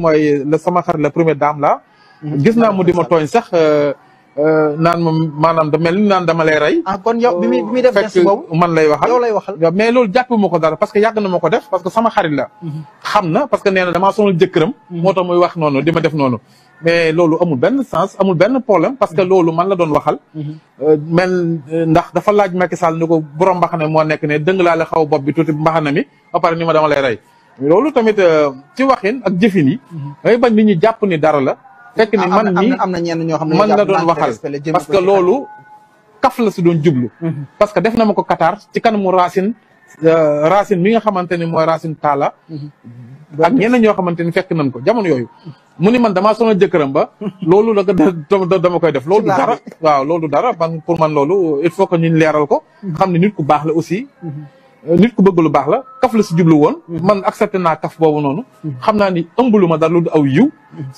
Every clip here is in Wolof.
mooy la sama xarit la première dame la gis naa mu di ma tooñ sax naan ma maanaam da mel ni naan dama lay rey. ah kon yow bi muy def geste boobu man lay waxal yow lay waxal. mais loolu jàppee ma ko dara parce que yàgg na ma ko def parce que sama xarit la. xam na parce que nee na damaa sonal jëkkëram. moo tax muy wax noonu di ma def noonu. mais loolu amul benn sens amul benn problème parce que loolu man la doon waxal. mel ndax dafa laaj Macky Sall ni ko borom mbaxane moo nekk ne dëng laa la xaw bopp bi tuuti mbaxane mi ba pare ni ma dama lay rey. loolu tamit ci waxin ak jëfin yi. day bañ nit ñi jàpp ni dara la. fekk ni man mii am na ñenn ñoo xam ne man la doon waxal parce que loolu kaf la si doon jublu. parce que def na ma ko Qatar ci kanamu Racine mi nga xamante ni mooy Racine Talla. ak ñeneen ñoo xamante ni fekk nañ ko jamono yooyu. mu ni man damaa sonal jëkkëram ba. loolu la dama koy def loolu du dara. waaw loolu du dara man pour man loolu il faut que ñu leeral ko. xam ne nit ku baax la aussi. nit ku bëgg lu baax la kaf la si jublu woon. man accepté naa kaf boobu noonu. xam naa ni ëmbulu ma dara lu du aw yiw.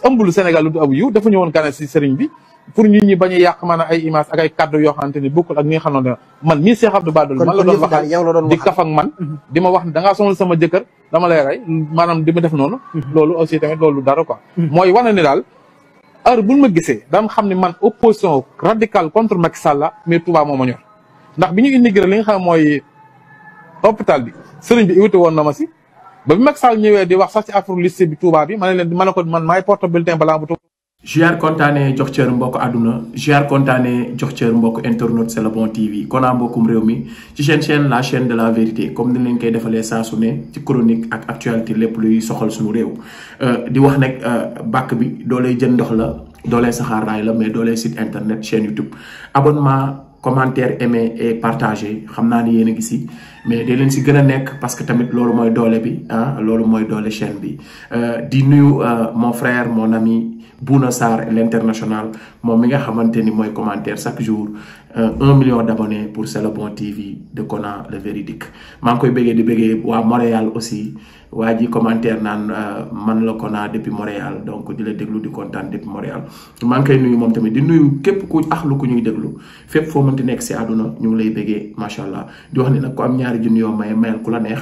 ëmbulu Sénégal lu du aw yiw dafa ñëwoon gane si sëriñ bi. pour nit ñi bañ a yàq maanaam ay image ak ay kaddu yoo xamante ni bokkul ak ñi nga xam ne man mii Cheikh Abdou Bara Dolly man la doon waxal di kaf ak man. di ma wax ne da ngaa sonal sama jëkkër dama lay rey maanaam di ma def noonu. loolu aussi tamit loolu dara quoi. mooy wane ni daal heure buñ ma gisee dama xam ne man opposition radicale contre Macky Sall la mais Touba moo ma ñor ndax bi ñu immigré li nga xam mooy hôpital bi sëriñ bi invité woon na ma si ba bi Macky Sall ñëwee di wax sax ci affaire liste bi Touba bi ma ne leen ma ne ko man maay porte bulletin balaa bu jiar kontaane jox cër mbokk àdduna jiar kontaane jox cër mbokk internet C'est le bon TV konaa mbokkum réew mi ci chaîne la chaîne de la vérité comme ni leen koy defalee saa su ne ci chronique ak actualité lépp luy soxal suñu réew di wax nag bàkk bi doolee jën ndox la doolee saxaar raay la mais doolee site internet chaîne YouTube abonnement commentaire aimer et partager xam naa ni yéen a ngi si mais day leen si gën a nekk parce que tamit loolu mooy doole bi loolu mooy doole chaîne bi di nuyu mon frère mon ami Bouna Sarr l'international moom mi nga xamante ni mooy commentaire chaque jour 1 million d'abonnés pour C'est le bon TV de Kona le véridique maa ngi koy bëggee di bëggee waa Montréal aussi waa ji commentaire naan man la Kona depuis Montréal donc di la déglu di kontaan depuis Montréal maa ngi koy nuyu moom tamit di nuyu képp ku axlu ku ñuy déglu fépp foo mënti nekk si àdduna ñu ngi lay bëggee macha allah di wax ni nag ku am ñaari junni yoo may mayal ku la neex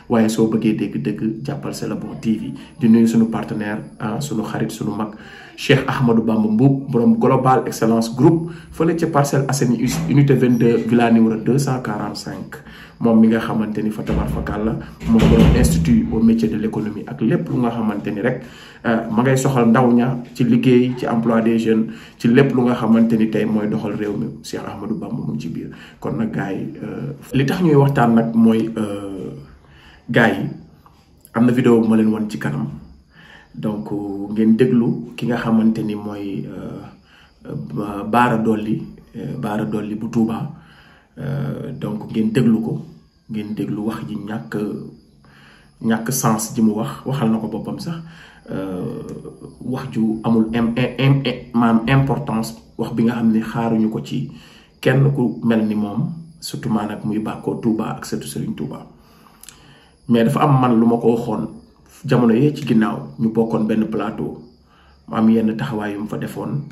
waaye soo bëggee dégg-dégg jàppal C'est le bon TV di nuyu suñu partenaire suñu xarit suñu mag Cheikh Ahmadou Bamba Mboub borom Global Excellence Group fële ca Parcelles Assainies unité 22 villa numéro 245 moom mi nga xamante ni fa tabar fakal la moom borom institut au métier de l'économie ak lépp lu nga xamante ni rek ma ngay soxal ndaw ña ci liggéey ci emploi des jeunes ci lépp lu nga xamante ni tey mooy doxal réew mi Cheikh Ahmadou Bamba mu ngi ci biir kon nag gars yi li tax ñuy waxtaan nag mooy gars yi am na vidéo bu ma leen woon ci kanam donc ngeen déglu ki nga xamante ni mooy Bara Dolly bu Touba donc ngeen déglu ko ngeen déglu wax ji ñàkk sens ji mu waxal na ko boppam sax wax ju amul maanaam importance wax bi nga xam ne xaaruñu ko ci kenn ku mel ni moom surtout maa nag muy bàkkoo Touba ak surtout Serigne Touba mais dafa am man lu ma ko waxoon jamono yee ci ginnaaw ñu bokkoon benn plateau mu am yenn taxawaay yu mu fa defoon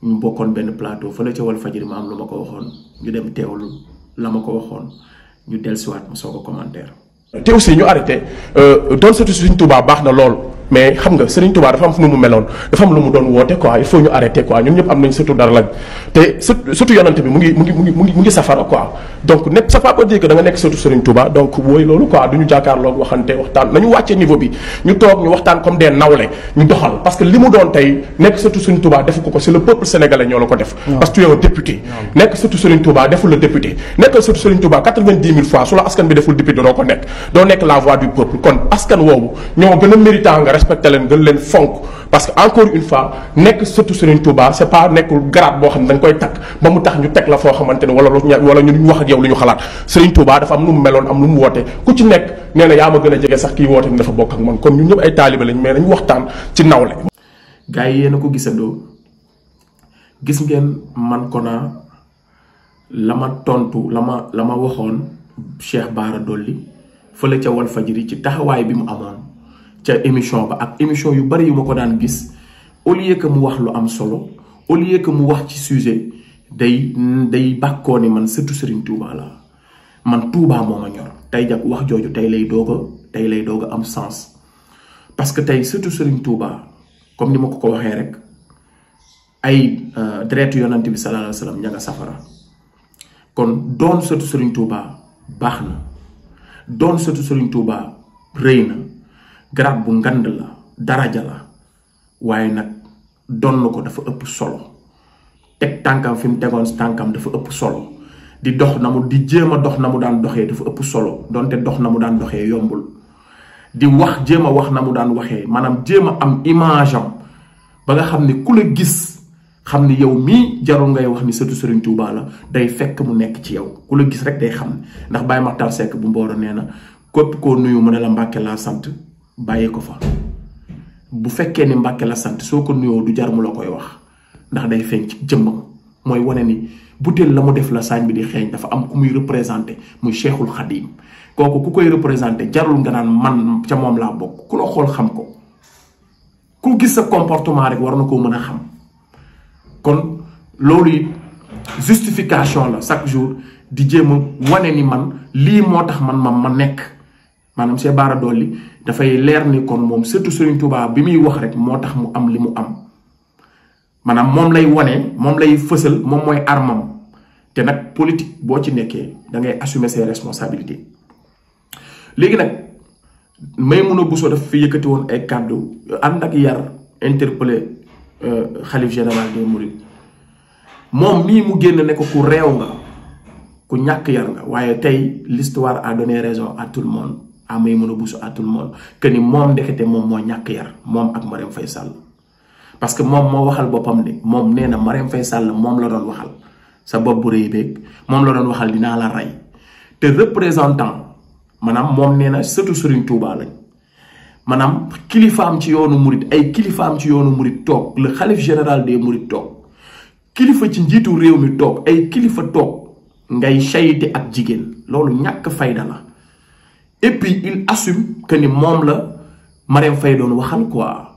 ñu bokkoon benn plateau fële ca Walfadjri ma am lu ma ko waxoon ñu dem teewlu la ma ko waxoon ñu dellusiwaat ma soog a commentaire. te aussi ñu arrêté doon surtout Serigne Touba baax na lool mais xam nga Serigne Touba dafa am fu mu meloon dafa am lu mu doon woote quoi il faut ñu arrêté quoi ñun ñëpp am nañ surtout dara lañ te surtout yonante bi mu ngi safara quoi donc nekk ça veut pas dire que da nga nekk surtout Serigne Touba donc wooy loolu quoi du ñu jàkkaarloog waxante waxtaan nañu wàcce niveau bi ñu toog ñu waxtaan comme des nawle ñu doxal parce que li mu doon tey nekk surtout Serigne Touba defu ko c'est le peuple sénégalais ñoo la ko def parce que tu es un député nekk surtout Serigne Touba deful le député nekkal surtout Serigne Touba 90 000 fois su la askan bi deful député doo ko nekk doo nekk la voix du peuple kon askan woowu ñoo gën a méritant nga respecté leen gën leen fonk parce que encore une fois nekk surtout Serigne Touba c'est pas nekkul grade boo xam ne dañ koy takk ba mu tax ñu teg la foo xamante ne wala ñu wax ak yow lu ñu xalaat Serigne Touba dafa am lu mu meloon am lu mu woote ku ci nekk nee na yaa ma gën a jege sax kii woote ni dafa bokk ak man kon ñun ñëpp ay taalibe lañ mais nañ waxtaan ci nawle. gars yi yéen a ko gisandoo gis ngeen man Kona la ma tontu la ma waxoon Cheikh Bara Dolly fële ca Walfadjri ci taxawaay bi mu amoon ca émission ba ak émission yu bari yu ma ko daan gis au lieu que mu wax lu am solo au lieu que mu wax ci sujet day bàkkoo ni man surtout Serigne Touba la man Touba moo ma ñor tey jag wax jooju tey lay doog a am sens parce que tey surtout Serigne Touba comme ni ma ko waxee rek ay deretu yonante bi sallallahu alayhi wa sallam ña nga safara kon doon surtout Serigne Touba baax na doon surtout Serigne Touba rëy na grade bu ngand la daraja la waaye nag doon na ko dafa ëpp solo teg tànkam fi mu tegoon tànkam dafa ëpp solo di dox na mu di jéem a dox na mu daan doxee dafa ëpp solo donte dox na mu daan doxee yombul di wax jéem a wax na mu daan waxee maanaam jéem a am image am ba nga xam ne ku la gis xam ni yow mii jarul ngay wax ni sëtu Serigne Touba la day fekk mu nekk ci yow ku la gis rek day xam ndax Baye Makhtar Seck bu Mboro nee na képp koo nuyu mu ne la Mbàkke laa sant bàyyee ko fa bu fekkee ni Mbàkke la sant soo ko nuyoo du jar mu la koy wax ndax day feeñ ci jëmmam mooy wane ni butéel la mu def la saañ bi di xeeñ dafa am ku muy représenté muy Cheikhul Khadim kooku ku koy représenté jarul nga naan man ca moom laa bokk ku la xool xam ko ku gis sa comportement rek war na koo mën a xam kon loolu it justification la chaque jour di jéem a wane ni man lii moo tax man ma nekk maanaam Cheikh Bara Dolly dafay leer ni kon moom surtout Serigne Touba bi muy wax rek moo tax mu am li mu am maanaam moom lay wane moom lay fësal moom mooy armam te nag politique boo ci nekkee da ngay assumer ses responsabilités léegi nag Maimouna Bousso daf fi yëkkati woon ay kàddu ànd ak yar interpellé xalif général des mourides moom mii mu génn ne ko ku réew nga ku ñàkk yar nga waaye tey l'histoire a donné raison à tout le monde à Maimouna Bousso à tout le monde que ni moom ndekete moom moo ñàkk yar moom ak Marème Faye Sall parce que moom moo waxal boppam ne moom nee na Marème Faye Sall moom la doon waxal sa bopp bu rëy beeg moom la doon waxal dinaa la rey te représentant maanaam moom nee na surtout Serigne Touba lañ maanaam kilifaam ci yoonu murit ay kilifaam ci yoonu murit toog le xalif général des murit toog kilifa ci njiitu réew mi toog ay kilifa toog ngay sayite ak jigéen loolu ñàkk fayda la et puis il assume que ni moom la Marème Faye doon waxal quoi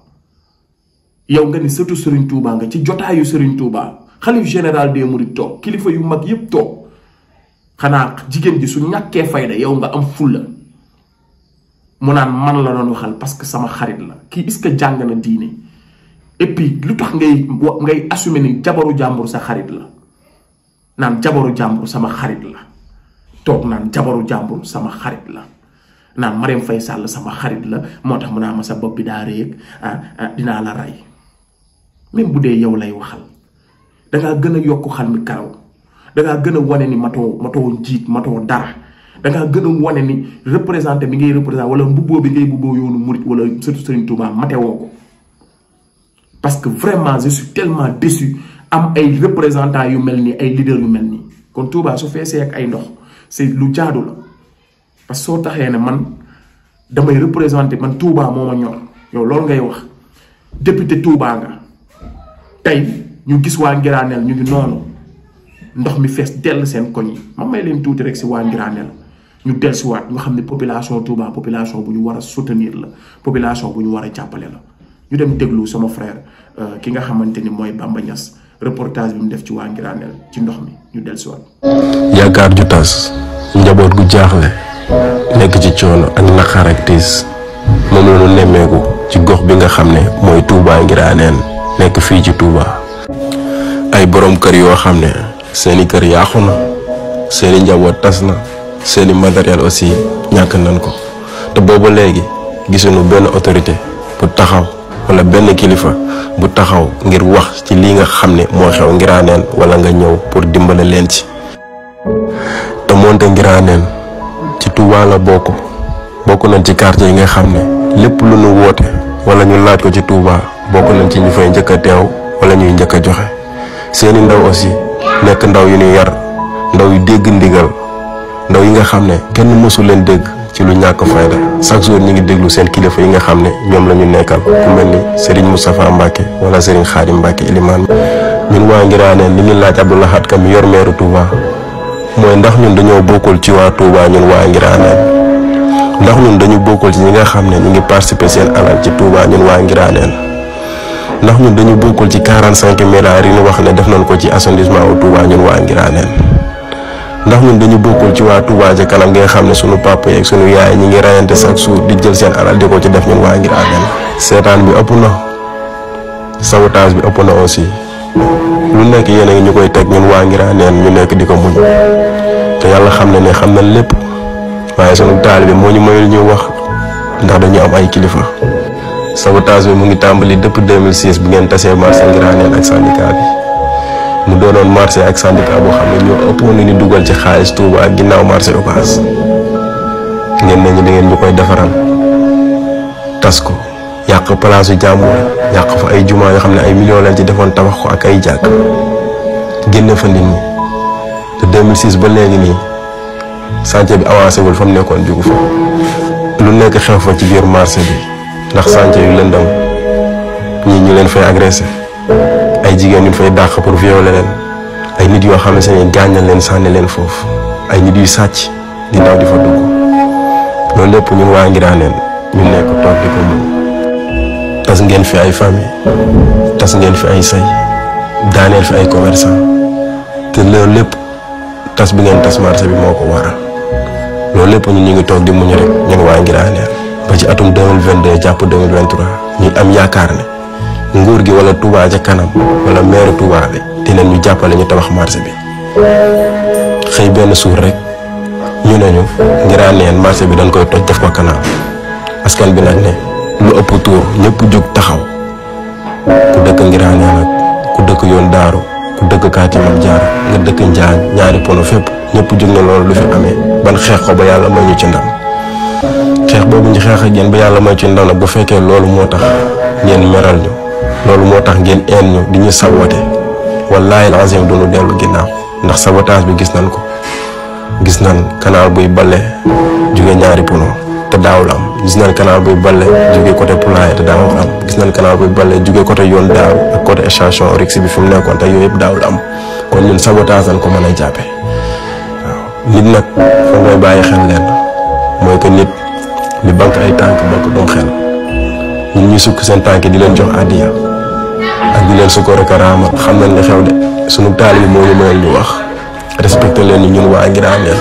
yow nga ni surtout Serigne Touba nga ci jotaayu Serigne Touba xalif général des mourides toog kilifa yu mag yépp toog xanaa jigéen ji su ñàkkee fayda yow nga am fulla mu naan man la doon waxal parce que sama xarit la kii est-ce que jàng na diine et puis lu tax ngay assumer ni jabaru jàmbur sa xarit la naan jabaru jàmbur sama xarit la toog naan jabaru jàmbur sama xarit la naan Marème Faye Sall sama xarit la moo tax mu naa ma sa bopp bi daa réeg dinaa la rey même bu dee yow lay waxal dangaa gën a yokk xal mi karaw dangaa gën a wane ni matoo njiit matoo dara dangaa gën a wane ni représenté bi ngay représenté wala mbubboo bi ngay mbubboo yoonu murit wala surtout Serigne Touba matewoo ko parce que vraiment je suis tellement déçu am ay représentants yu mel nii ay leaders yu mel nii kon Touba su feesee ak ay ndox c'est lu jaadu la parce que soo taxee ne man damay représenté man Touba moo ma ñor yow loolu ngay wax député Touba nga tey ñu gis waa Ngiraneel ñu ngi noonu ndox mi fees dell seen koñ yi ma may leen tuuti rek si waa Ngiraneel ñu dellusiwaat ñu xam ne population Touba population bu ñu war a soutenir la population bu ñu war a jàppale la ñu dem déglu sama frère ki nga xamante ni mooy Bamba Niass reportage bi mu def ci waa Ngiraneel ci ndox mi ñu dellusiwaat. yaakaar ju tas njaboot gu jaaxle nekk ci coono ak naqar ak tiis moom la ñu nemmeeku ci gox bi nga xam ne mooy Touba Ngiraneel nekk fii ci Touba. ay borom kër yoo xam ne seeni kër yàqu na seeni njaboot tas na seeni matériel aussi ñàkk nañ ko te booba léegi gisuñu benn autorité bu taxaw wala benn kilifa bu taxaw ngir wax ci lii nga xam ne moo xew Ngiraneel wala nga ñëw pour dimbale leen ci. te moonte Ngiraneel ci Touba la bokk nañ ci quartier yi nga xam ne lépp lu nu woote wala ñu laaj ko ci Touba bokk nañ ci ñu fay njëkk a teew wala ñuy njëkk a joxe seeni ndaw aussi nekk ndaw yu ñu yar ndaw yu dégg ndigal ndaw yi nga xam ne kenn mësu leen dégg ci lu ñàkk fayda chaque jour ñi ngi déglu seen kilifa yi nga xam ne ñoom la ñu nekkal ku mel ni Serigne Moustapha Mbacke wala Serigne Khadim Mbacke Elimane. ñun waa Ngiraneel li ñu laaj Abdou Lahad Ka mi yor meeru Touba mooy ndax ñun dañoo bokkul ci waa Touba ñun waa Ngiraneel ndax ñun dañu bokkul ci ñi nga xam ne ñu ngi participer seen alal ci Touba ñun waa Ngiraneel ndax ñun dañu bokkul ci 45 milliards yi ñu wax ne def nañ ko ci assainissement wu Touba ñun waa Ngiraneel ndax ñun dañu bokkul ci waa Touba ca kanam nga xam ne sunu papa yeeg sunu yaay ñi ngi rayante chaque jour di jël seen alal di ko ci def ñun waa Nguiranéne. seetaan bi ëpp na sabotage bi ëpp na aussi lu nekk yéen a ngi ñu koy teg ñun waa Nguiranéne ñu nekk di ko muñ te yàlla xam ne xam na lépp waaye sunu taalibe moo ñu mayul ñu wax ndax dañu am ay kilifa. sabotage bi mu ngi tàmbali depuis 2006 bi ngeen tasee marché Nguiranéne ak syndicat bi. mu doonoon marché ak syndicat boo xam ne ñoo ëppoon ni dugal ci xaalis Touba ak ginnaaw marché Ocass ngeen ne ñu da ngeen ñu koy defaral tas ko yàq place yu jàmbur yàq fa ay jumaa yoo xam ne ay millions lañ ci defoon tabax ko ak ay jàkk génne fa nit ñi te 2006 ba léegi nii chantier bi avancé wul fa mu nekkoon jugu fa lu nekk xew fa ci biir marché bi ndax chantier yu lëndam ñii ñu leen fay agressé ay jigéen ñu fay dàq pour violer leen ay nit yoo xam ne seen gaañal leen sànni leen foofu ay nit yu sàcc di daw di fa dugg loolu lépp ñun waa Nguiranéne ñu nekk toog di ko muñ tas ngeen fi ay famille tas ngeen fi ay say daaneel fi ay commerçant te loolu lépp tas bi ngeen tas marché bi moo ko waral loolu lépp ñun ñu ngi toog di muñ rek ñun waa Nguiranéne ba ci atum 2022 jàpp 2023 ñu am yaakaar ne nguur gi wala Touba ca kanam wala maire Touba bi dinañ ñu jàppale ñu tabax marché bi xëy benn suur rek ñu ne ñu Nguiranéne marché bi dañ koy toj def ko kanam askan bi nag ne lu ëpp tuur ñëpp jug taxaw ku dëkk Nguiranéne nag ku dëkk yoon daaru ku dëkk Kaatimam Jaara nga dëkk Njaañ ñaari pono fépp ñëpp jug na loolu lu fi amee ban xeex ko ba yàlla may ñu ci ndam xeex boobu ñu xeex ak yéen ba yàlla may ci ndam nag bu fekkee loolu moo tax ngeen meral ñu loolu moo tax ngeen een ñu di ñu saboté wallaahi alazim duñu dellu ginnaaw ndax sabotage bi gis nañ ko gis nañ canal buy balle jóge ñaari pono te daawul am gis nañ canal buy balle jóge côté Poulaye te daawul am gis nañ canal buy balle jóge côté yoon daaru ak côté station Rix bi fi mu nekkoon te yooyu yëpp daawul am kon ñun sabotage lañ ko mën a jàppe waaw nit nag fa ngay bàyyi xel leen mooy que nit li banque ay tànk banque doo xel ñun ñuy sukk seen tànk di leen jox addiya ak di leen sukkoor ak raama xam nañ li xew de sunu taal yi moo ñu mënal ñu wax respecté leen ni ñun waa Nguiranéne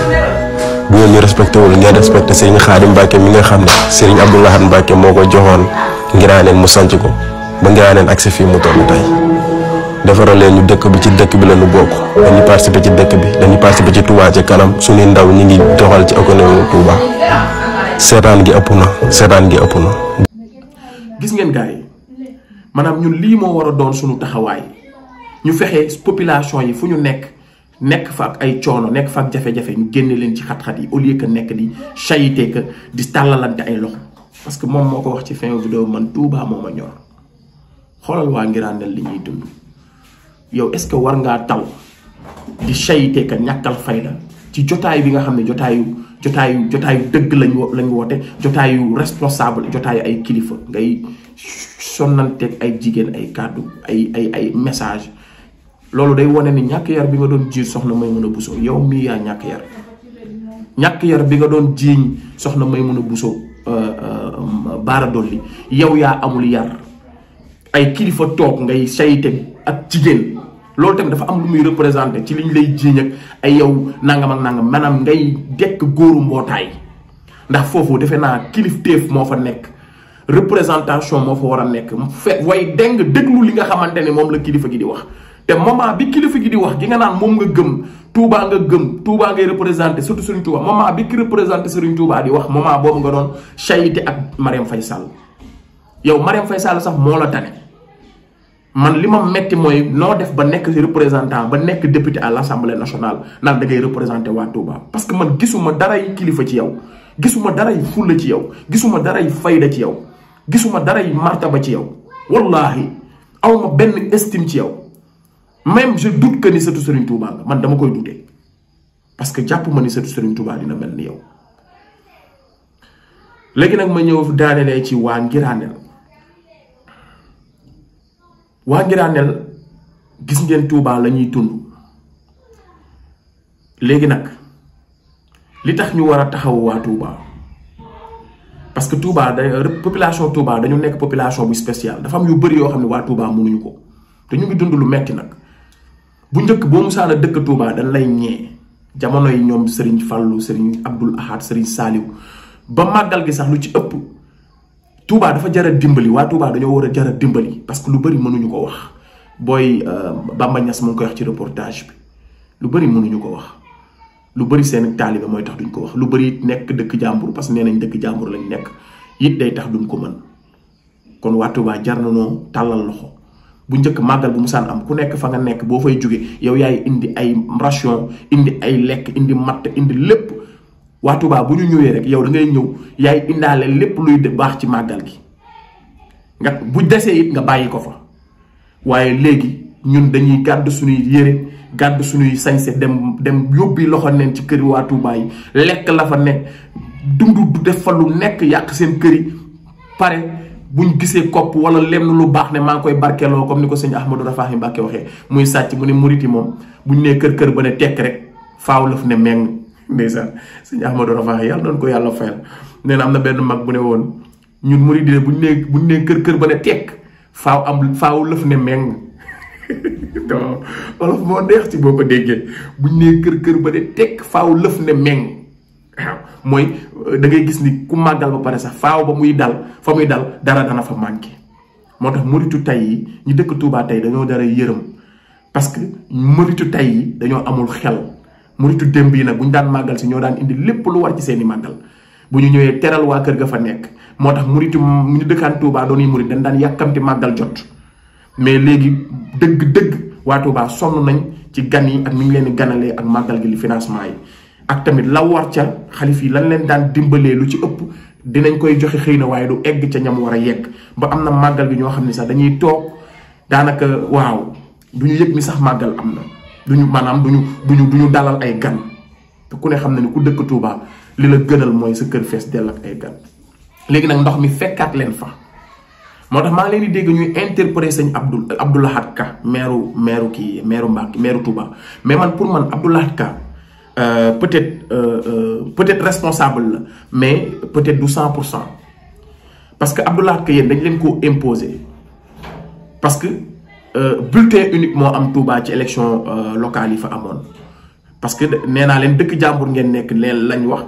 bu ngeen ñu respecté wul ngeen respecté Serigne Khadim Mbacke mi nga xam ne Serigne Abdou Lahad Mbacke moo ko joxoon Nguiranéne mu sanc ko ba Nguiranéne agsi fii mu toll tey defaral leen ñu dëkk bi ci dëkk bi la ñu bokk dañuy participer ci dëkk bi dañuy participer ci Touba ca kanam suñuy ndaw ñi ngi doxal ci économie Touba seetaan gi ëpp na. gis ngeen gars yi maanaam ñun lii moo war a doon suñu taxawaay ñu fexe population yi fu ñu nekk fa ak ay coono nekk fa ak jafe-jafe ñu génne leen ci xat-xat yi au lieu que nekk di chayité que di tàllalante ay loxo parce que moom moo ko wax ci fin vidéo man Touba moo ma ñor xoolal waa Nguiranéne li ñuy dund yow est-ce que war ngaa taw di chayité que ñàkkal fayda ci jotaay bi nga xam ne jotaayu dëgg lañ woote jotaayu responsable jotaayu ay kilifa ngay sonnanteeg ay jigéen ay kàddu ay message loolu day wane ni ñàkk yar bi nga doon jiir soxna Maimouna Bousso yow mii yaa ñàkk yar bi nga doon jiiñ soxna Maimouna Bousso Bara Dolly yow yaa amul yar ay kilifa toog ngay sayte ak jigéen loolu tamit dafa am lu muy représenté ci liñ lay jiiñ ak ay yow nangam ak nangam maanaam ngay dekk góoru mbootaay ndax foofu defe naa kilifteef moo fa nekk représentation moo fa war a nekk way deng déglu li nga xamante ne moom la kilifa gi di wax te moment bi kilifa gi di wax gi nga naan moom nga gëm Touba ngay représenté surtout Serigne Touba moment bi ki représenté Serigne Touba di wax moment boobu nga doon chayité ak Marième Faye Sall yow Marième Faye Sall sax moo la tane man li ma metti mooy noo def ba nekk représentant ba nekk député à l'Assemblée nationale naan da ngay représenté waa Touba parce que man gisuma daray kilifa ci yow gisuma daray fulla ci yow gisuma daray fayda ci yow gisuma daray martaba ci yow wallahi awma benn estime ci yow même je doute que ni sëtu Serigne Touba nga man dama koy douter parce que jàpp ma ni sëtu Serigne Touba dina mel ni yow léegi nag ma ñëw daanelee ci waa Nguiranéne gis ngeen Touba la ñuy tund léegi nag li tax ñu war a taxaw waa Touba parce que Touba population Touba dañu nekk population bu spéciale dafa am yu bëri yoo xam ne waa Touba mënuñu ko te ñu ngi dund lu metti nag bu njëkk boo musaana dëkk Touba dañ lay ñee jamono yi ñoom Serigne Fallou Serigne Abdoul Ahad Serigne Saliou ba màggal gi sax lu ci ëpp Touba dafa jar a dimbali waa Touba dañoo war a jar a dimbali parce que lu bëri mënuñu ko wax booy Bamba Niass mu ngi koy wax ci reportage bi lu bëri mënuñu ko wax lu bëri seen taalibe mooy tax duñ ko wax lu bëri nekk dëkk jàmbur parce que nee nañ dëkk jàmbur lañ nekk it day tax duñ ko mën kon waa Touba jar na noo tàllal loxo bu njëkk màggal bu musaan am ku nekk fa nga nekk boo fay jóge yow yaay indi ay ration indi ay lekk indi matt indi lépp waa Touba bu ñu ñëwee rek yow da ngay ñëw yaay indaale lépp luy baax ci màggal gi nga bu desee it nga bàyyi ko fa waaye léegi ñun dañuy gàdd suñuy yére gàdd suñuy sañse dem yóbbi loxo neen ci këri waa Touba yi lekk la fa ne dund du def fa lu nekk yàq seen këri pare buñ gisee kopp wala lenn lu baax ne maa ngi koy barkeeloo comme ni ko sëñ Ahmadou Rafahi Mbacke waxee muy sàcc mu ne muriti moom buñ nee kër ba ne tekk rek faaw lëf ne meng ndeysaan sëñ Ahmadou Rafahi yàlla doon ko yàlla fayal nee na am na benn mag bu ne woon ñun muriti de buñ nee kër ba ne tekk faaw lëf ne meng donc wolof moo neex ci boo ko déggee buñ nee kër ba ne tekk faaw lëf ne meng waaw mooy da ngay gis ni ku màggal ba pare sax faaw ba muy dal fa muy dal dara dana fa manqué moo tax muritu tay yi ñu dëkk Touba tey dañoo dara yërëm parce que muritu tay yi dañoo amul xel muritu démb yi nag bu ñu daan màggal si ñoo daan indi lépp lu war ci seeni màggal bu ñu ñëwee teral waa kër ga fa nekk moo tax muritu ñu dëkkaan Touba doon yi murit dañ daan yàkkamti màggal jot mais léegi dëgg waa Touba sonn nañ ci gan yi ak ni ñu leen di ganalee ak màggal gi li financement yi ak tamit la war ca xalif yi lan leen daan dimbalee lu ci ëpp dinañ koy joxe xëy na waaye du egg ca ñam war a yegg ba am na màggal gi ñoo xam ne sax dañuy toog daanaka waaw du ñu yëg ni sax màggal am na duñu maanaam duñu dalal ay gan te ku ne xam ne ni ku dëkk Touba li la gënal mooy sa kër fees dell ak ay gan léegi nag ndox mi fekkaat leen fa moo tax maa leen di dégg ñuy interpréter sëñ Abdoul Ahad Ka maire Mbacke maire Touba mais man pour man Abdoul Ahad Ka peut-être responsable la mais peut-être du 100% parce que Abdoul Ahad Ka yéen dañ leen koo imposer parce que bulletin unique moo am Touba ci élection locale yi fa amoon parce que nee naa leen dëkk jàmbur ngeen nekk leen lañ wax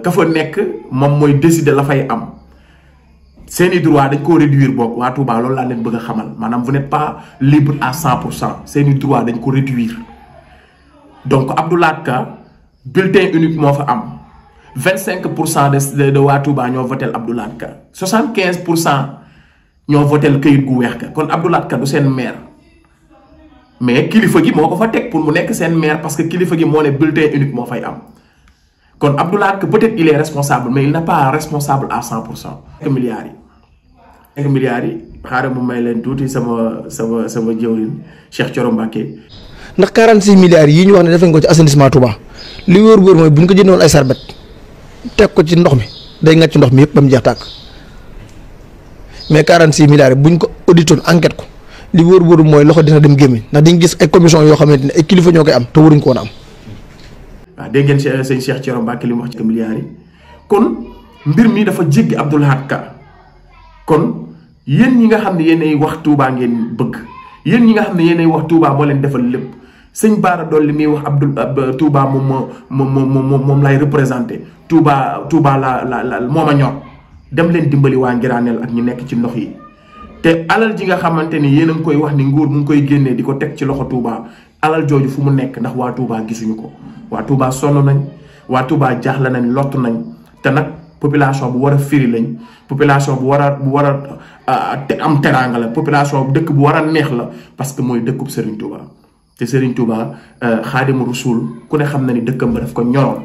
ka fa nekk moom mooy décider la fay am seeni droit dañ koo réduire bokk waa Touba loolu laa leen bëgg a xamal maanaam vous n'êtes pas libre à 100% seeni droit dañ ko réduire donc Abdoul Ahad Ka bulletin unique moo fa am 25% de waa Touba ñoo votel Abdoul Ahad Ka 75% ñoo votel këyit gu weex ka kon Abdoul Ahad Ka du seen maire mais kilifa gi moo ko fa teg pour mu nekk seen maire parce que kilifa gi moo ne bulletin unique moo fay am kon Abdoul Ahad Ka peut-être il est responsable mais il n'est pas responsable à 100%. 5 milliards yi xaaral mu may leen tuuti sama jëwriñ Cheikh Thioro Mbacké. ndax 46 milliards yi ñu wax ne def nañ ko ci assainissement Touba li wóor mooy bu ñu ko jëndoon ay sarbet teg ko ci ndox mi day ngàcc ci ndox mi yëpp ba mu jeex tàkk mais 46 milliards yi bu ñu ko auditoon enquête ko li wóor mooy loxo dina dem gémmiñ ndax dañu gis ay commission yoo xamante ne ay kilifa ñoo koy am te waruñ ko woon am. waaw dégg ngeen sëñ Cheikh Thioro Mbacké li mu wax ci milliards yi kon mbir mi dafa jéggi Abdoul Ahad Ka kon yéen ñi nga xam ne yéenay wax Touba ngeen bëgg yéen ñi nga xam ne yéenay wax Touba moo leen defal lépp sëñ Bara Dolly li muy wax Touba moom lay représenté Touba la moo ma ñor dem leen dimbali waa Ngiraneel ak ñu nekk ci ndox yi te alal ji nga xamante ni yéen a ngi koy wax ni nguur mu ngi koy génnee di ko teg ci loxo Touba alal jooju fu mu nekk ndax waa Touba gisuñu ko waa Touba sonn nañ waa Touba jaaxle nañ lott nañ te nag population bu war a firi lañ population bu war a am teraanga la population dëkk bu war a neex la parce que mooy dëkkub Serigne Touba te Serigne Touba Xaadimu Rasuul ku ne xam na ni dëkkam ba daf ko ñoroon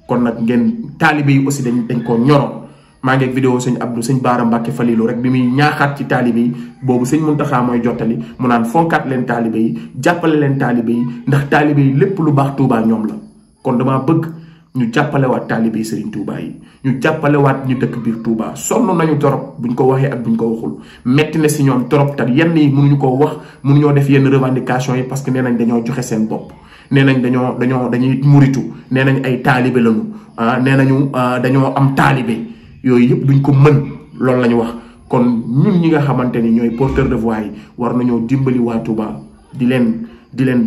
kon nag ngeen taalibe yi aussi dañ koo ñoroon maa ngi ak vidéo sëñ Bara Mbacké Falilou rek bi muy ñaaxaat ci taalibe yi boobu sëñ Muntaxa mooy jottali mu naan fonkaat leen taalibe yi jàppale leen taalibe yi ndax taalibe yi lépp lu baax Touba ñoom la kon damaa bëgg ñu jàppalewaat taalibe yi Serigne Touba yi ñu jàppalewaat ñu dëkk biir Touba sonn nañu torop buñ ko waxee ak buñ ko waxul metti na si ñoom torop te yenn yi mënuñu ko wax mënuñoo def yenn revendication yi parce que nee nañ dañoo joxe seen bopp nee nañ dañuy muritu nee nañ ay taalibe lañu nee nañu dañoo am taalibe yooyu yëpp duñ ko mën loolu la ñu wax kon ñun ñi nga xamante ni ñooy porteur de voix yi war nañoo dimbali waa Touba di leen di leen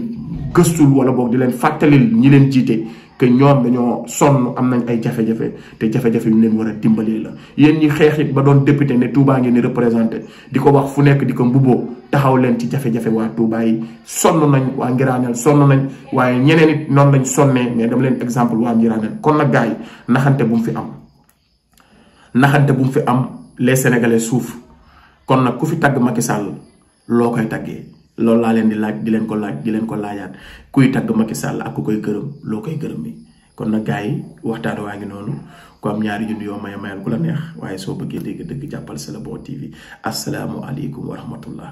gëstul wala boog di leen fàttalil ñi leen jiite que ñoom dañoo sonn am nañ ay jafe-jafe te jafe-jafe yu leen war a dimbalee la. yéen ñi xeex it ba doon député ne Touba ngeen di représenté di ko wax fu nekk di ko mbubboo taxaw leen ci jafe-jafe waa Touba yi sonn nañ waa Ngiraneen sonn nañ waaye ñeneen it noonu lañ sonnee mais dama leen exemple waa Ngiraneen kon nag gars yi naxante bu mu fi am naxante bu mu fi am les Sénégalais souffrent kon nag ku fi tagg Macky Sall loo koy taggee loolu laa leen di laaj di leen ko laajaat kuy tagg Macky Sall ak ku koy gërëm loo koy gërëm mi kon nag gars yi waxtaan waa ngi noonu ku am ñaari junni yoo mayal ku la neex waaye soo bëggee dégg dëgg jàppal C'est le bon TV asalaamualeykum wa rahmatullah